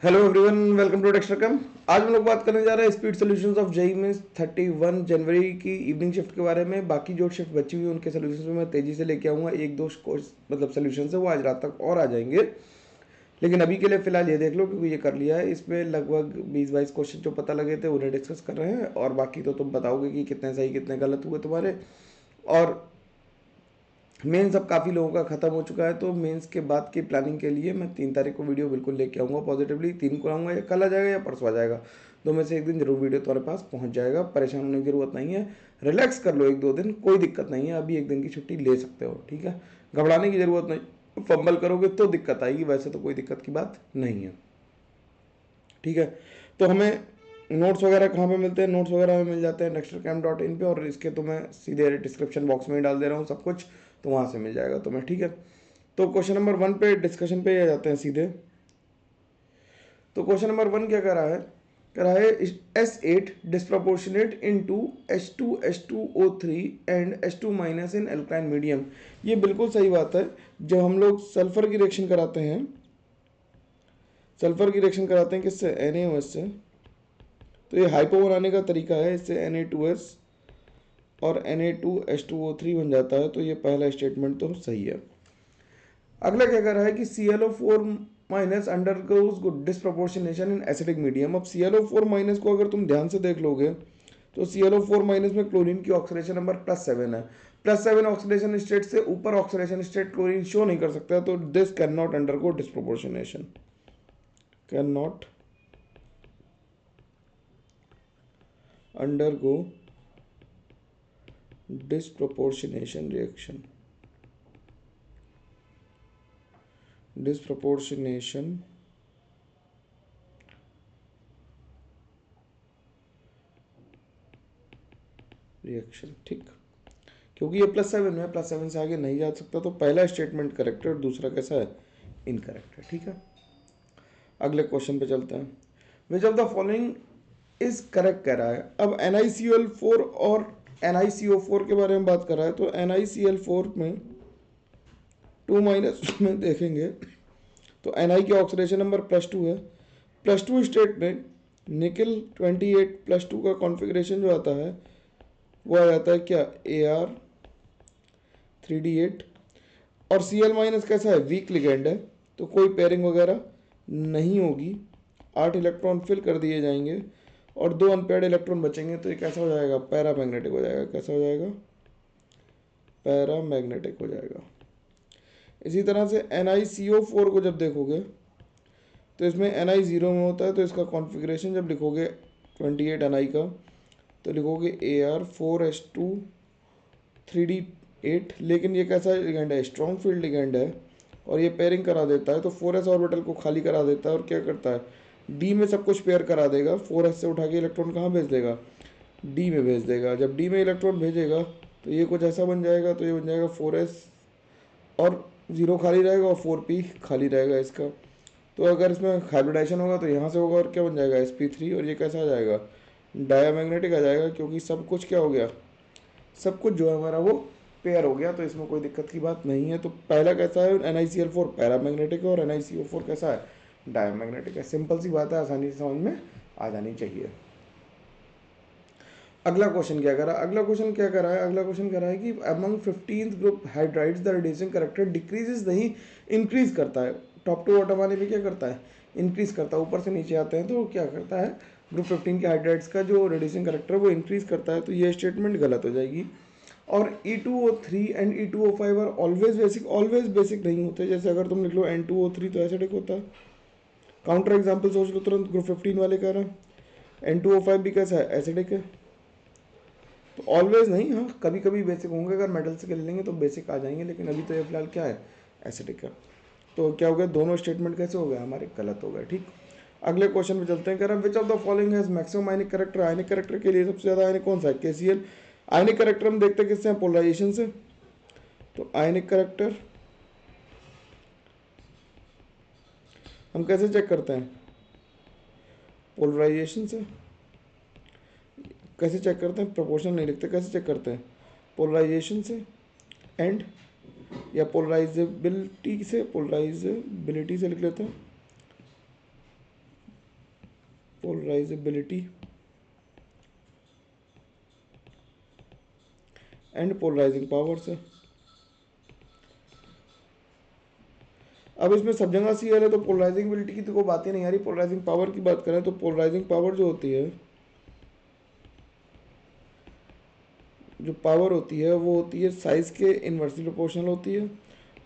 Hello everyone, welcome to टेक्सटरकम। आज हम लोग बात करने जा रहे हैं speed solutions of JEE mains 31 जनवरी की इवनिंग शिफ्ट के बारे में। बाकी जो शिफ्ट बची हुई है उनके सॉल्यूशंस में मैं तेजी से लेके आऊँगा। एक दो कोर्स मतलब सॉल्यूशंस है वो आज रात तक और आ जाएंगे, लेकिन अभी के लिए फिलहाल ये देख लो क्योंकि ये कर लिया है। इसमें लगभग 20-22 क्वेश्चन जो पता लगे थे उन्हें डिस्कस कर रहे हैं, और बाकी तो तुम बताओगे कि कितने सही कितने गलत हुए तुम्हारे। और मेंस अब काफ़ी लोगों का ख़त्म हो चुका है, तो मेंस के बाद की प्लानिंग के लिए मैं 3 तारीख को वीडियो बिल्कुल लेके आऊँगा। पॉजिटिवली 3 को आऊँगा, या कल आ जाएगा या परसों आ जाएगा, दो में से एक दिन जरूर वीडियो तुम्हारे पास पहुँच जाएगा। परेशान होने की ज़रूरत नहीं है, रिलैक्स कर लो एक दो दिन, कोई दिक्कत नहीं है। अभी एक दिन की छुट्टी ले सकते हो, ठीक है। घबराने की ज़रूरत नहीं, फंबल करोगे तो दिक्कत आएगी, वैसे तो कोई दिक्कत की बात नहीं है, ठीक है। तो हमें नोट्स वगैरह कहाँ पे मिलते हैं? नोट्स वगैरह हमें मिल जाते हैं nextcamp.in पे, और इसके तो मैं सीधे डिस्क्रिप्शन बॉक्स में ही डाल दे रहा हूँ सब कुछ, तो वहाँ से मिल जाएगा तुम्हें, ठीक है। तो क्वेश्चन नंबर 1 पे डिस्कशन पे आ जाते हैं सीधे। तो क्वेश्चन नंबर 1 क्या कह रहा है S8 disproportionate into H2H2O3 and H2 minus in alkyne medium. ये बिल्कुल सही बात है। जब हम लोग सल्फर की रिएक्शन कराते हैं, सल्फर की रिएक्शन कराते हैं किससे? NaOH से, तो ये हाइपो बनाने का तरीका है। इससे Na2S और Na2H2O3 बन जाता है। तो ये पहला स्टेटमेंट तो सही है। अगला क्या कर रहा है कि ClO4 minus under goes disproportionation in acidic medium. अब ClO4 माइनस को अगर तुम ध्यान से देख लोगे तो ClO4 माइनस में क्लोरीन की ऑक्सीडेशन नंबर +7 है। +7 ऑक्सीडेशन स्टेट से ऊपर ऑक्सीडेशन स्टेट क्लोरीन शो नहीं कर सकता, तो this can not undergo disproportionation, can not undergo disproportionation reaction, disproportionation reaction, ठीक। क्योंकि ये +7 में, +7 से आगे नहीं जा सकता, तो पहला स्टेटमेंट करेक्ट है और दूसरा कैसा है? इनकरेक्ट है, ठीक है। अगले क्वेश्चन पे चलते हैं। Which of the following is correct कह रहा है। अब NiCl4 और NiCO4 के बारे में बात कर रहा है, तो NiCl4 में 2 माइनस में देखेंगे तो Na की ऑक्सीडेशन नंबर +2 है। +2 स्टेट में निकल 28 +2 का कॉन्फ़िगरेशन जो आता है वो आ जाता है क्या? Ar3D8। और Cl माइनस कैसा है? वीक लिगेंड है, तो कोई पेयरिंग वगैरह नहीं होगी। 8 इलेक्ट्रॉन फिल कर दिए जाएंगे और 2 अनपेयर्ड इलेक्ट्रॉन बचेंगे, तो ये कैसा हो जाएगा? पैरामैग्नेटिक हो जाएगा। कैसा हो जाएगा? पैरामैग्नेटिक हो जाएगा। इसी तरह से NiCO4 को जब देखोगे तो इसमें Ni 0 में होता है, तो इसका कॉन्फ़िगरेशन जब लिखोगे 28 Ni का, तो लिखोगे Ar4s2 3D8। लेकिन ये कैसा लिगेंड है? स्ट्रॉन्ग फील्ड लिगेंड है, और ये पेयरिंग करा देता है, तो 4s ऑर्बिटल को खाली करा देता है, और क्या करता है? डी में सब कुछ पेयर करा देगा। 4s से उठा के इलेक्ट्रॉन कहाँ भेज देगा? डी में भेज देगा। जब डी में इलेक्ट्रॉन भेजेगा तो ये कुछ ऐसा बन जाएगा, तो ये बन जाएगा 4s, और 0 खाली रहेगा और 4p खाली रहेगा इसका। तो अगर इसमें हाइब्रिडाइजेशन होगा तो यहाँ से होगा, और क्या बन जाएगा? sp3, और ये कैसा आ जाएगा? डायामैग्नेटिक आ जाएगा, क्योंकि सब कुछ क्या हो गया? सब कुछ जो है हमारा वो पेयर हो गया, तो इसमें कोई दिक्कत की बात नहीं है। तो पहला कैसा है? NiCl4 पैरामैग्नेटिक है, और NiCO4 कैसा है? डायामैग्नेटिक है। सिंपल सी बात है, आसानी से समझ में आ जानी चाहिए। अगला क्वेश्चन क्या कर रहा है? अगला क्वेश्चन क्या कर रहा है? अगला क्वेश्चन कर रहा है कि among 15th group hydrides the radiation character decreases नहीं, इंक्रीज करता है। टॉप टू बॉटम आने में क्या करता है? इंक्रीज करता है। ऊपर से नीचे आते हैं तो क्या करता है? ग्रुप 15 के हाइड्राइड्स का जो रेडिएशन करेक्टर है वो इंक्रीज करता है, तो ये स्टेटमेंट गलत हो जाएगी। और E2O3 and E2O5 are always basic नहीं होते। जैसे अगर तुम लिख लो N2O3 तो एसिडिक होता है। काउंटर एग्जाम्पल सोच लो तुरंत, ग्रुप 15 वाले कह रहे हैं। N2O5 भी कैसा है? एसिडिक है। तो ऑलवेज नहीं, हाँ कभी कभी बेसिक होंगे। अगर मेटल से ले लेंगे तो बेसिक आ जाएंगे, लेकिन अभी तो ये फिलहाल क्या है? एसिडिक है। तो क्या हो गया? दोनों स्टेटमेंट कैसे हो गए हमारे? गलत हो गए, ठीक। अगले क्वेश्चन पे चलते हैं। कह रहा है which of the following has maximum ionic character. Ionic character के लिए सबसे ज़्यादा आयनिक कौन सा है? KCl। आयनिक करेक्टर हम देखते हैं किससे? पोलराइजेशन से। तो आयनिक करेक्टर हम कैसे चेक करते हैं? पोलराइजेशन से। कैसे चेक करते हैं? प्रोपोर्शनल नहीं लिखते, कैसे चेक करते हैं? पोलराइजेशन से, एंड या पोलराइजेबिलिटी से, पोलराइजेबिलिटी से लिख लेते हैं। पोलराइजेबिलिटी एंड पोलराइजिंग पावर से। अब इसमें सब जगह सी एल है तो पोलराइजिंगबिलिटी की तो कोई बात ही नहीं आ रही। पोलराइजिंग पावर की बात करें तो पोलराइजिंग पावर जो होती है, जो पावर होती है वो होती है साइज के इन्वर्सली प्रोपोर्शनल होती है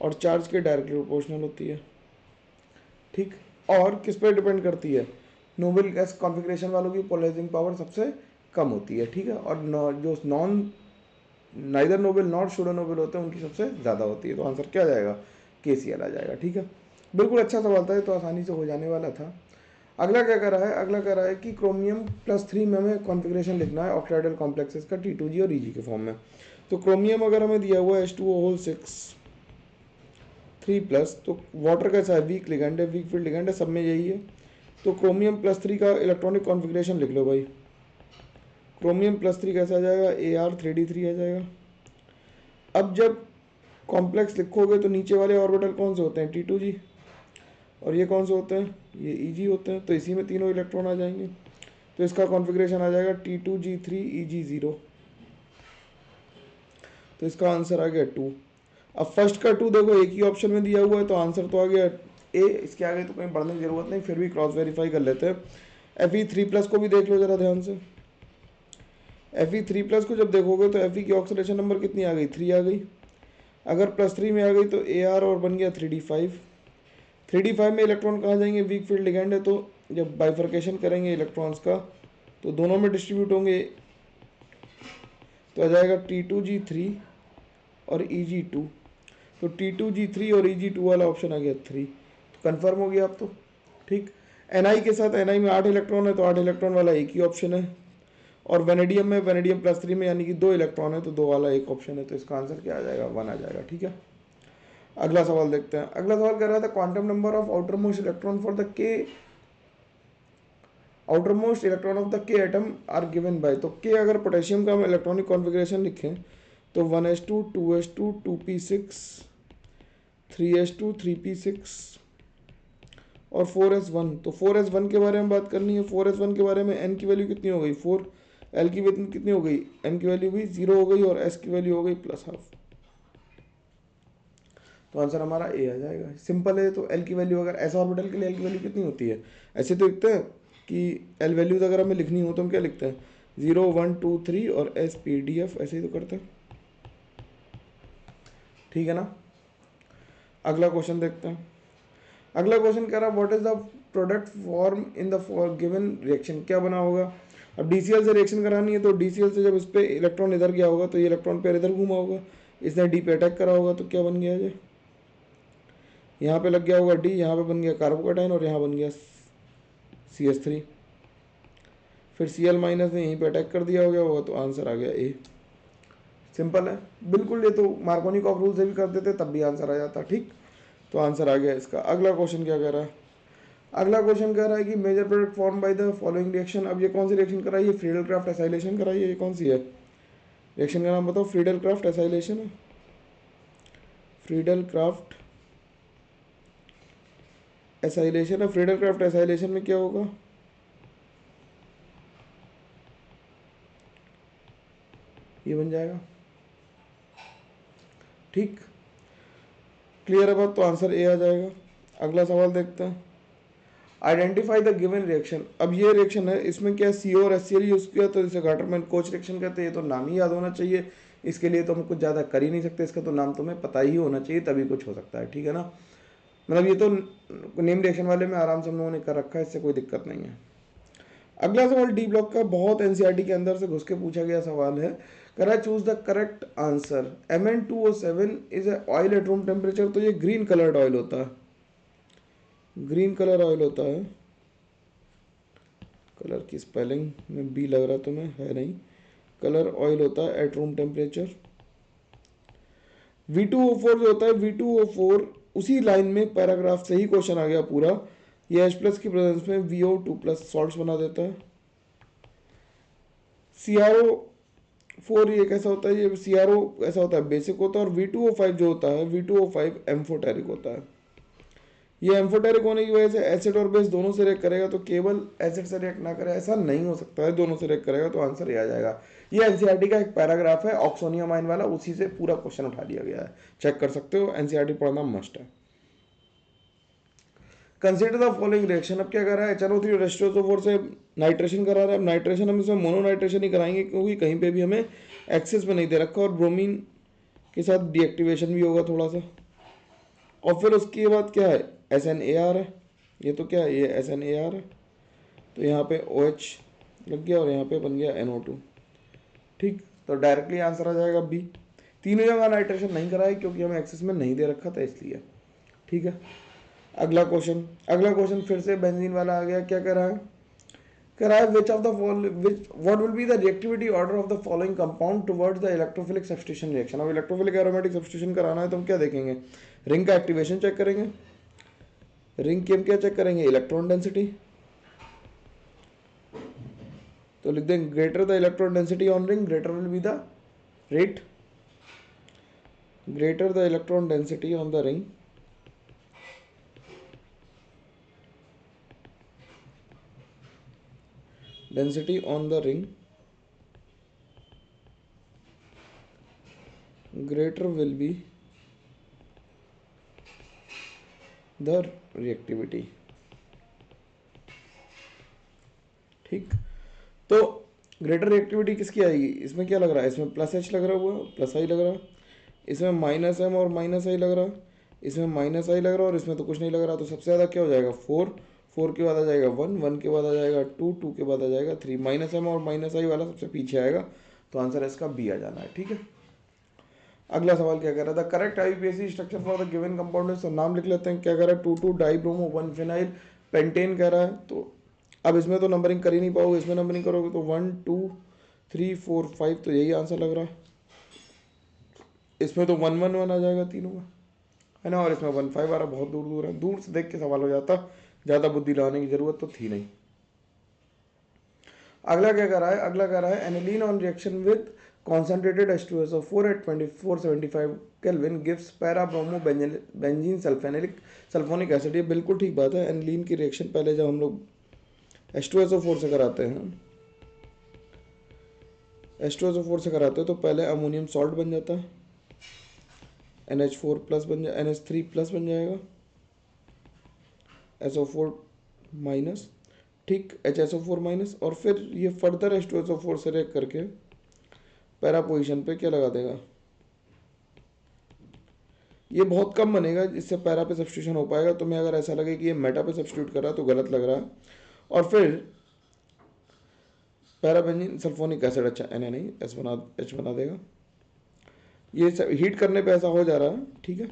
और चार्ज के डायरेक्टली प्रोपोर्शनल होती है। ठीक, और किस पर डिपेंड करती है? नोबल गैस कॉन्फ़िगरेशन वालों की पोलराइजिंग पावर सबसे कम होती है। ठीक है, और जो non neither noble not pseudo noble होते हैं उनकी सबसे ज़्यादा होती है। तो आंसर क्या आ जाएगा? KCl आ जाएगा। ठीक है, बिल्कुल अच्छा सवाल था, ये तो आसानी से हो जाने वाला था। अगला क्या कर रहा है? अगला कह रहा है कि क्रोमियम+3 में हमें कॉन्फ़िगरेशन लिखना है ऑक्टाइडल कॉम्प्लेक्सेस का T2G और EG के फॉर्म में। तो क्रोमियम अगर हमें दिया हुआ है H2O6 3+, तो वाटर कैसा है? वीक लिगेंड है, वीक फील्ड लिगेंड है, सब में यही है। तो क्रोमियम+3 का इलेक्ट्रॉनिक कॉन्फ़िगरेशन लिख लो भाई। क्रोमियम+3 कैसा आ जाएगा? Ar3D3 आ जाएगा। अब जब कॉम्प्लेक्स लिखोगे तो नीचे वाले ऑर्बिटल कौन से होते हैं? T2G, और ये कौन से होते हैं? ये EG होते हैं। तो इसी में तीनों इलेक्ट्रॉन आ जाएंगे। तो इसका कॉन्फ़िगरेशन आ जाएगा T2G3 EG0। तो इसका आंसर आ गया 2। अब फर्स्ट का 2 देखो एक ही ऑप्शन में दिया हुआ है तो आंसर तो आ गया ए। इसके आगे तो कहीं बढ़ने की जरूरत नहीं, फिर भी क्रॉस वेरीफाई कर लेते हैं। Fe3+ को भी देख लो जरा ध्यान से। Fe3+ को जब देखोगे तो Fe की ऑक्सीडेशन नंबर कितनी आ गई? 3 आ गई। अगर +3 में आ गई तो Ar और बन गया 3d5। 3d5 में इलेक्ट्रॉन कहाँ जाएंगे? वीक फील्ड लिगेंड है, तो जब बाइफर्केशन करेंगे इलेक्ट्रॉन्स का तो दोनों में डिस्ट्रीब्यूट होंगे। तो आ जाएगा T2G3 और EG2। तो T2G3 और EG2 वाला ऑप्शन आ गया 3। तो कन्फर्म हो गया अब तो। ठीक, Ni के साथ Ni में 8 इलेक्ट्रॉन है तो 8 इलेक्ट्रॉन वाला एक ही ऑप्शन है। और वेनेडियम में वेनेडियम+3 में यानी कि 2 इलेक्ट्रॉन है तो 2 वाला एक ऑप्शन है। तो इसका आंसर क्या आ जाएगा? 1 आ जाएगा। ठीक है, अगला सवाल देखते हैं। अगला सवाल कह रहा था quantum number of outermost electron for the के आउटरमोस्ट इलेक्ट्रॉन ऑफ द के एटम आर गिवन बाय। तो के अगर पोटेशियम का हम इलेक्ट्रॉनिक कॉन्फ़िगरेशन लिखें तो 1s2 2s2 2p6 3s2 3p6 और 4s1। तो 4s1 के बारे में बात करनी है। 4s1 के बारे में n की वैल्यू कितनी हो गई? 4। l की वैल्यू कितनी हो गई? n की वैल्यू भी 0 हो गई और s की वैल्यू हो गई +½ तो आंसर हमारा ए आ जाएगा। सिंपल है। तो एल की वैल्यू अगर ऐसा ऑर्बिटल के लिए एल की वैल्यू कितनी होती है? ऐसे तो लिखते हैं कि एल वैल्यूज अगर हमें लिखनी हो तो हम क्या लिखते हैं? 0 1 2 3 और SPDF, ऐसे ही तो करते हैं। ठीक है ना, अगला क्वेश्चन देखते हैं। अगला क्वेश्चन कह रहा है what is the product form in the given reaction? क्या बना होगा? अब DCl से रिएक्शन करानी है तो DCl से जब इस पर इलेक्ट्रॉन इधर गया होगा तो ये इलेक्ट्रॉन पेयर इधर घूमा होगा, इसने डी पे अटैक करा होगा तो क्या बन गया? ये यहाँ पे लग गया होगा डी, यहाँ पे बन गया कार्बोकेटाइन और यहाँ बन गया CH3। फिर Cl- ने यहीं पे अटैक कर दिया होगा तो आंसर आ गया ए। सिंपल है बिल्कुल, ये तो मार्कोनिकॉफ रूल से भी कर देते तब भी आंसर आ जाता। ठीक, तो आंसर आ गया इसका। अगला क्वेश्चन क्या कह रहा है? अगला क्वेश्चन कह रहा है कि major product form by the following reaction. अब ये कौन सी रिएक्शन कराई है? फ्रीडल क्राफ्ट एसाइलेशन कराई है। ये कौन सी है रिएक्शन का नाम बताओ? फ्रीडल क्राफ्ट एसाइलेशन है। फ्रीडल क्राफ्ट एसाइलेशन है। फ्रीडल क्राफ्ट एसाइलेशन में क्या होगा? ये बन जाएगा। ठीक, क्लियर है बात? तो आंसर ए आ जाएगा। अगला सवाल देखते हैं। Identify the given reaction. अब ये रिएक्शन है, इसमें क्या CO और HCl यूज किया तो इसे गाटरमैन कोच रिएक्शन कहते हैं। ये तो नाम ही याद होना चाहिए, इसके लिए तो हम कुछ ज़्यादा कर ही नहीं सकते। इसका तो नाम तुम्हें पता ही होना चाहिए तभी कुछ हो सकता है। ठीक है ना, मतलब ये तो नेम रिएक्शन वाले में आराम से हम लोगों ने कर रखा है, इससे कोई दिक्कत नहीं है। अगला सवाल डी ब्लॉक का बहुत NCERT के अंदर से घुस के पूछा गया सवाल है। करा choose the correct answer. Mn2O7 is a oil at room temperature. तो ये ग्रीन कलर्ड ऑयल होता है, ग्रीन कलर ऑयल होता है। कलर की स्पेलिंग में बी लग रहा तुम्हें, है नहीं। कलर ऑयल होता है एट रूम टेम्परेचर। V2O4 जो होता है, V2O4 उसी लाइन में पैराग्राफ से ही क्वेश्चन आ गया पूरा। ये H+ की प्रेजेंस में VO2+ सॉल्ट्स बना देता है। CrO4 ये कैसा होता है? ये CrO ऐसा होता है बेसिक होता है। और V2O5 जो होता है, V2O5 एम्फोटेरिक होता है। ये एम्फोटेरिक होने की वजह से एसिड और बेस दोनों से रिएक्ट करेगा, तो केवल एसिड से रिएक्ट ना करे ऐसा नहीं हो सकता है, दोनों से रिएक्ट करेगा, तो आंसर ये आ जाएगा। ये एनसीईआरटी का एक पैराग्राफ है ऑक्सोनियम आयन वाला, उसी से पूरा क्वेश्चन उठा लिया गया है, चेक कर सकते हो, एनसीईआरटी पढ़ना मस्ट है। कंसीडर द फॉलोइंग रिएक्शन, अब क्या कर रहा है, HNO3 और H2SO4 से नाइट्रेशन करा रहा है। अब नाइट्रेशन हम इसमें मोनो नाइट्रेशन ही कराएंगे क्योंकि कहीं पे भी हमें एक्सेस में नहीं दे रखा, और ब्रोमीन के साथ डीएक्टिवेशन भी होगा थोड़ा सा। और फिर उसके बाद क्या है, SNAR है, ये तो क्या है, ये SNAR है, तो यहाँ पे OH लग गया और यहाँ पे बन गया NO2। ठीक, तो डायरेक्टली आंसर आ जाएगा बी। तीनों जगह नाइट्रेशन नहीं कराई क्योंकि हमें एक्सेस में नहीं दे रखा था इसलिए। ठीक है, अगला क्वेश्चन फिर से बेंजीन वाला आ गया। क्या कर रहा है, कह रहा है which of the which what will be the reactivity order of the following compound towards the electrophilic substitution reaction. अब इलेक्ट्रोफिलिक एरोमेटिक सब्स्टिट्यूशन कराना है तो हम क्या देखेंगे, रिंग का एक्टिवेशन चेक करेंगे, रिंग की हम क्या चेक करेंगे, इलेक्ट्रॉन डेंसिटी, तो लिख देंगे greater the electron density on ring greater will be the rate, greater the electron density on the ring density on the ring greater will be the reactivity। ठीक, तो greater reactivity किसकी आएगी, इसमें क्या लग रहा है, इसमें प्लस एच लग रहा हुआ, प्लस आई लग रहा, इसमें माइनस एम और माइनस आई लग रहा, इसमें माइनस आई लग रहा और इसमें तो कुछ नहीं लग रहा, तो सबसे ज़्यादा क्या हो जाएगा, 4, 4 के बाद आ जाएगा 1, 1 के बाद आ जाएगा 2, 2 के बाद आ जाएगा 3, माइनस एम और माइनस आई वाला सबसे पीछे आएगा, तो आंसर इसका बी आ जाना है। ठीक है, अगला सवाल क्या कर रहा था, correct IUPAC structure for the given compound है, नाम लिख लेते हैं। क्या कह रहा है, 2,2 डाइब्रोमो 1 फिनाइल पेंटेन कह रहा है, तो अब इसमें तो नंबरिंग कर ही नहीं पाओगे, इसमें नंबरिंग करोगे तो 1 2 3 4 5, तो यही आंसर लग रहा है। इसमें तो 1 1 1 आ जाएगा तीनों का, है ना, और इसमें 1 5 आ रहा, बहुत दूर दूर है, दूर से देख के सवाल हो जाता, ज़्यादा बुद्धि लगाने की जरूरत तो थी नहीं। अगला क्या कर रहा है, अगला कर रहा है aniline on reaction with concentrated H2SO4 at 2475 Kelvin gives para bromo benzene sulphonic acid. ये बिल्कुल ठीक बात है, एनिलीन की रिएक्शन पहले जब हम लोग H2SO4 से कराते हैं, H2SO4 से कराते हैं तो पहले अमोनियम सॉल्ट बन जाता है, NH4 प्लस बन जाए, NH3 प्लस बन जाएगा, SO4 माइनस, ठीक, HSO4 माइनस, और फिर ये फर्दर H2SO4 से रिएक्ट करके पैरा पोजीशन पे क्या लगा देगा, ये बहुत कम बनेगा इससे पैरा पे सब्स्टिट्यूशन हो पाएगा। तो मैं अगर ऐसा लगे कि ये मेटा पे सब्स्टिट्यूट कर रहा है तो गलत लग रहा है, और फिर पैरा बेंजीन सल्फोनिक एसिड, अच्छा एन नहीं एच बना देगा, ये हीट करने पे ऐसा हो जा रहा है। ठीक है,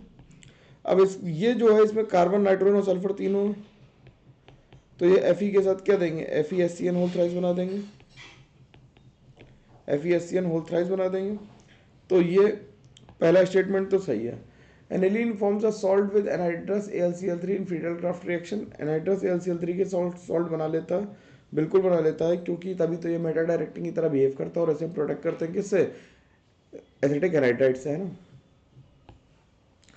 अब इस ये जो है इसमें कार्बन नाइट्रोजन और सल्फर तीनों, तो ये Fe के साथ क्या देंगे, FeSCN होल थ्राइस बना देंगे, FeSCN होल थ्राइस बना देंगे। तो ये पहला स्टेटमेंट तो सही है। Aniline forms a salt with anhydrous AlCl3 in Friedel-Crafts reaction, anhydrous AlCl3 के सॉल्ट बना लेता है, बिल्कुल बना लेता है, क्योंकि तभी तो ये मेटा डायरेक्टिंग की तरह बिहेव करता है, और ऐसे प्रोटेक्ट करते हैं किससे, एसिटिक एनहाइड्राइड से, है ना।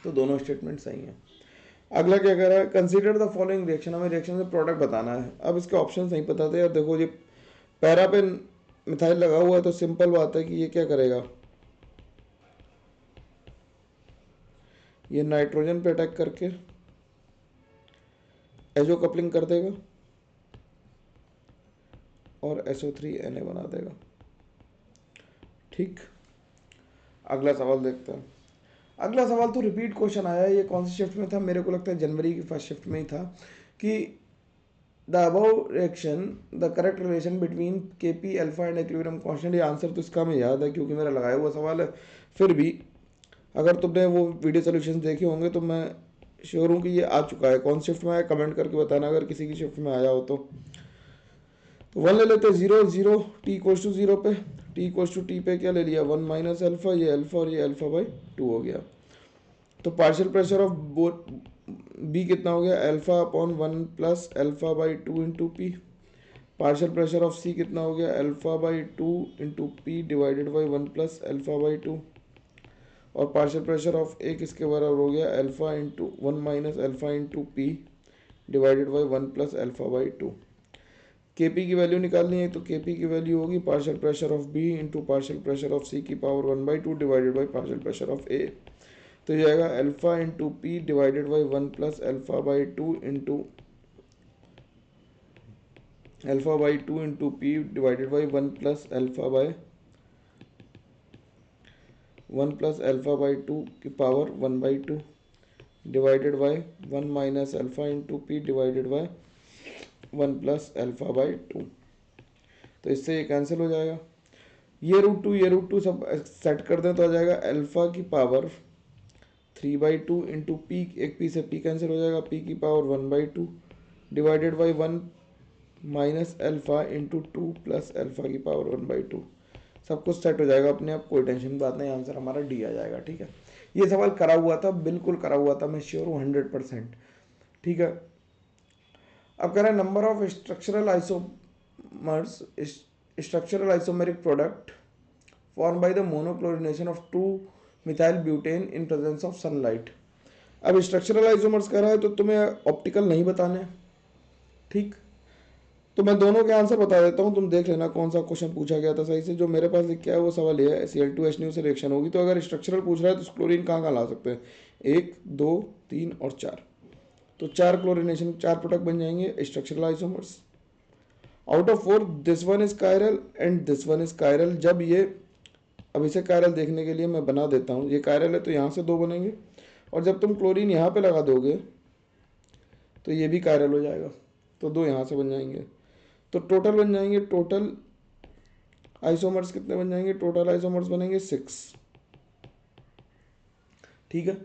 तो दोनों स्टेटमेंट सही हैं। अगला क्या कर रहा है, कंसीडर द फॉलोइंग रिएक्शन, हमें रिएक्शन से प्रोडक्ट बताना है। अब इसके ऑप्शन नहीं पता थे यार, देखो ये पैरा पे मिथाइल लगा हुआ है, तो सिंपल बात है कि ये क्या करेगा, ये नाइट्रोजन पे अटैक करके एजो कपलिंग कर देगा और SO3Na बना देगा। ठीक, अगला सवाल देखते हैं। अगला सवाल तो रिपीट क्वेश्चन आया है, ये कौन सी शिफ्ट में था, मेरे को लगता है जनवरी की फर्स्ट शिफ्ट में ही था, कि the above reaction the correct relation between Kp alpha and equilibrium constant. ये आंसर तो इसका हमें याद है क्योंकि मेरा लगाया हुआ सवाल है, फिर भी अगर तुमने वो वीडियो सोल्यूशन देखे होंगे तो मैं श्योर हूँ कि ये आ चुका है। कौन शिफ्ट में आया कमेंट करके बताना अगर किसी की शिफ्ट में आया हो तो। 1 ले लेते, 0 0 t इक्वल्स टू 0 पे, t इक्वल्स टू टी पे क्या ले लिया, 1 माइनस अल्फा, ये अल्फा और ये अल्फा बाई 2 हो गया। तो पार्शियल प्रेशर ऑफ बी कितना हो गया, alpha upon 1 plus alpha by 2 into P. Partial pressure of C कितना हो गया, alpha by 2 into P divided by 1 plus alpha by 2। और पार्शियल प्रेशर ऑफ ए किसके बराबर हो गया, alpha into 1 - alpha into P divided by 1 + अल्फा/2। के पी की वैल्यू निकालनी है, तो के पी की वैल्यू होगी partial pressure of B into partial pressure of C की power 1/2 divided by partial pressure of A. तो ये आएगा alpha into P divided by 1 + अल्फा/2 इंटू पी डिवाइडेड बाई 1 + अल्फा/2 की power 1/2 divided by 1 - alpha into P divided by 1 + अल्फा/2। तो इससे ये कैंसिल हो जाएगा, ये रूट टू सब सेट कर दें तो आ जाएगा अल्फा की पावर 3/2 इंटू पी, एक पी से पी कैंसिल हो जाएगा, पी की power 1/2 divided by 1 - alpha into 2 + alpha की पावर 1/2। सब कुछ सेट हो जाएगा अपने आप, कोई टेंशन की बात नहीं, आंसर हमारा डी आ जाएगा। ठीक है, ये सवाल करा हुआ था, बिल्कुल करा हुआ था, मैं श्योर हूँ 100%। ठीक है, अब कह रहा है number of structural isomeric product formed by the monochlorination of 2-methyl butane in presence of sunlight। अब स्ट्रक्चरल आइसोमर्स कह रहा है तो तुम्हें ऑप्टिकल नहीं बताने, ठीक, तो मैं दोनों के आंसर बता देता हूँ, तुम देख लेना कौन सा क्वेश्चन पूछा गया था सही से। जो मेरे पास लिख के आया वो सवाल ये है, Cl2H से रिएक्शन होगी, तो अगर स्ट्रक्चरल पूछ रहा है तो क्लोरीन कहाँ कहाँ ला सकते हैं, 1 2 3 और 4, तो 4 क्लोरिनेशन 4 प्रोडक्ट बन जाएंगे structural isomers. Out of 4 this one is chiral and this one is chiral. जब ये, अब इसे कायरल देखने के लिए मैं बना देता हूँ, ये कायरल है तो यहाँ से 2 बनेंगे, और जब तुम क्लोरीन यहाँ पे लगा दोगे तो ये भी कायरल हो जाएगा, तो 2 यहाँ से बन जाएंगे, तो टोटल बन जाएंगे, टोटल आइसोमर्स कितने बन जाएंगे, टोटल आइसोमर्स बनेंगे 6। ठीक है,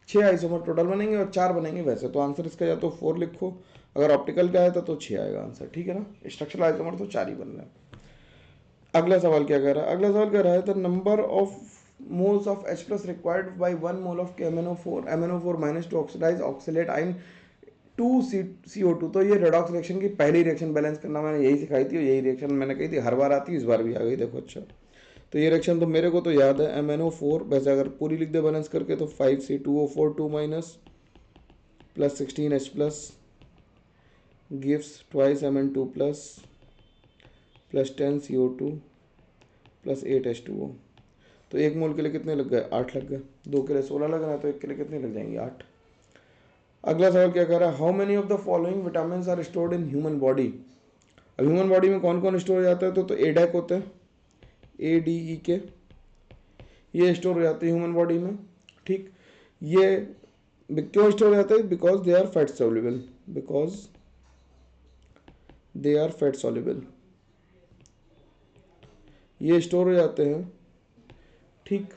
6 आइसोमर टोटल बनेंगे और 4 बनेंगे वैसे, तो आंसर इसका या तो 4 लिखो, अगर ऑप्टिकल का है तो 6 आएगा आंसर। ठीक है ना, स्ट्रक्चरल आइसोमर तो 4 ही बन रहे हैं। अगला सवाल क्या कह रहा है, अगला सवाल कह रहा है the number of moles of H+ required by 1 mole of MnO4 - to oxidise oxalate ion 2CO2। तो ये रेडॉक्स रिएक्शन की पहली रिएक्शन बैलेंस करना मैंने यही सिखाई थी, और यही रिएक्शन मैंने कही थी हर बार आती है, इस बार भी आ गई, देखो। अच्छा, तो ये रिएक्शन तो मेरे को तो याद है, MnO4 वैसे अगर पूरी लिख दे बैलेंस करके तो 5C2O4 2- + 16H+ gives twice Mn2+ + 10CO2 + 8H2O। तो 1 मोल के लिए कितने लग गए, 8 लग गए, 2 के लिए 16 लग रहा है, तो 1 के लिए कितने लग जाएंगे, 8। अगला सवाल क्या कह रहा है, how many of the following vitamin are stored in human body. अब ह्यूमन बॉडी में कौन कौन स्टोर हो जाता है, तो एडैक होते हैं, ADE ये स्टोर हो जाते हैं ह्यूमन बॉडी में। ठीक, ये क्यों स्टोर हो जाते हैं, because they are fat soluble, because they are fat soluble, ये स्टोर हो जाते हैं। ठीक,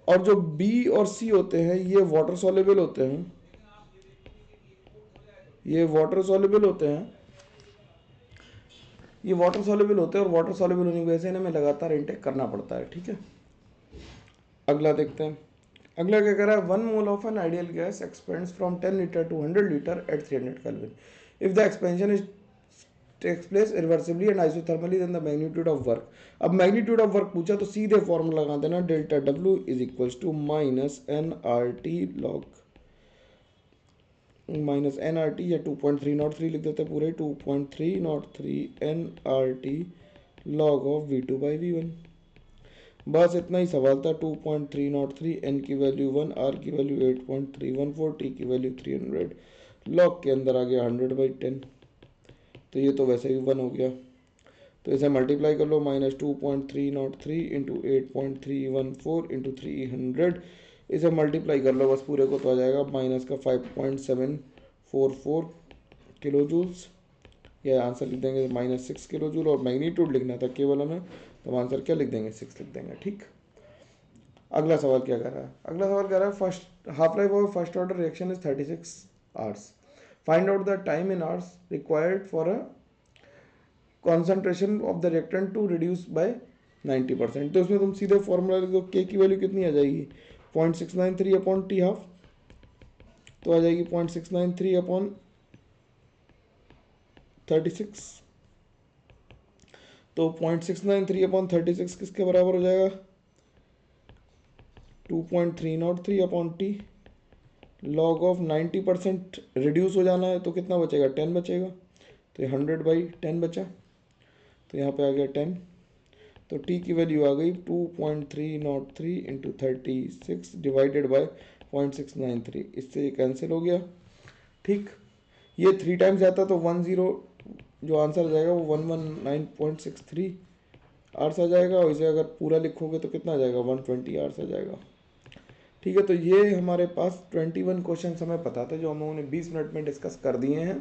और जो बी और सी होते हैं ये वाटर सॉल्युबल होते हैं, ये वाटर सॉल्युबल होते हैं, ये वाटर सॉल्युबल होते हैं, और वाटर सॉल्युबल होने की वजह से इन्हें लगातार इनटेक करना पड़ता है। ठीक है, अगला देखते हैं, अगला क्या कह रहा है, 1 mole of an ideal gas expands from 10 litre to 100 litre at 300 kelvin. If the expansion is takes place irreversibly and isothermally then the magnitude of work. अब मैग्नीट्यूड ऑफ वर्क पूछा तो सीधे फॉर्मूला लगा देना, delta W is equal to -nRT log -nRT या 2.303 लिख देते पूरे, 2.303 nRT लॉग ऑफ V2/V1। बस इतना ही सवाल था, 2.303, n की वैल्यू 1, r की वैल्यू 8.314, t की वैल्यू 300, लॉग के अंदर आ गया 100/10, तो ये तो वैसे भी 1 हो गया, तो इसे मल्टीप्लाई कर लो, -2.303 इंटू 8.314 इंटू 300, इसे मल्टीप्लाई कर लो बस पूरे को, तो आ जाएगा माइनस का 5.744 किलो जूल्स, यह आंसर लिख देंगे -6 किलो जूल, और मैग्नीट्यूड लिखना था केवल हमें, तो आंसर क्या लिख देंगे, 6 लिख देंगे। ठीक, अगला सवाल क्या कर रहा है, अगला सवाल कह रहा है first half life of first order reaction is 36 hours, find out the time in hours required for a concentration of the reactant to reduce by 90%। तो उसमें तुम सीधे फॉर्मूला लिख दो, के की वैल्यू कितनी आ जाएगी, 0.693 अपॉन टी हाफ, तो आ जाएगी 0.693 अपॉन 36, तो 0.693 अपॉन 36 किसके बराबर हो जाएगा, 2.303 upon T, log of 90% reduce हो जाना है तो कितना बचेगा, 10 बचेगा, तो ये 100/10 बचा, तो यहाँ पे आ गया 10, तो टी की वैल्यू आ गई 2.303 इंटू 36 डिवाइडेड बाय 0.693, इससे ये कैंसिल हो गया। ठीक, ये 3 टाइम्स जाता तो 10, जो आंसर आ जाएगा वो 119.63 आवर्स आ जाएगा, और इसे अगर पूरा लिखोगे तो कितना आ जाएगा, 120 आवर्स आ जाएगा। ठीक है, तो ये हमारे पास 21 क्वेश्चन हमें पता था जो हम लोगों ने 20 मिनट में डिस्कस कर दिए हैं।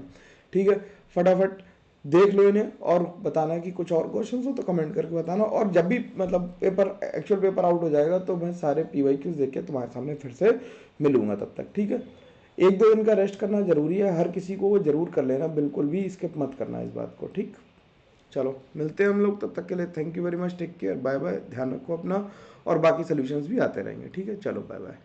ठीक है, फटाफट देख लो इन्हें और बताना कि कुछ और क्वेश्चन हो तो कमेंट करके बताना, और जब भी मतलब पेपर एक्चुअल पेपर आउट हो जाएगा तो मैं सारे PYQs देख के तुम्हारे सामने फिर से मिलूंगा तब तक। ठीक है, 1-2 दिन का रेस्ट करना जरूरी है, हर किसी को वो जरूर कर लेना, बिल्कुल भी स्किप मत करना इस बात को। ठीक, चलो मिलते हैं हम लोग, तब तक के लिए thank you very much, take care, bye bye, ध्यान रखो अपना, और बाकी सोल्यूशंस भी आते रहेंगे। ठीक है, चलो बाय बाय।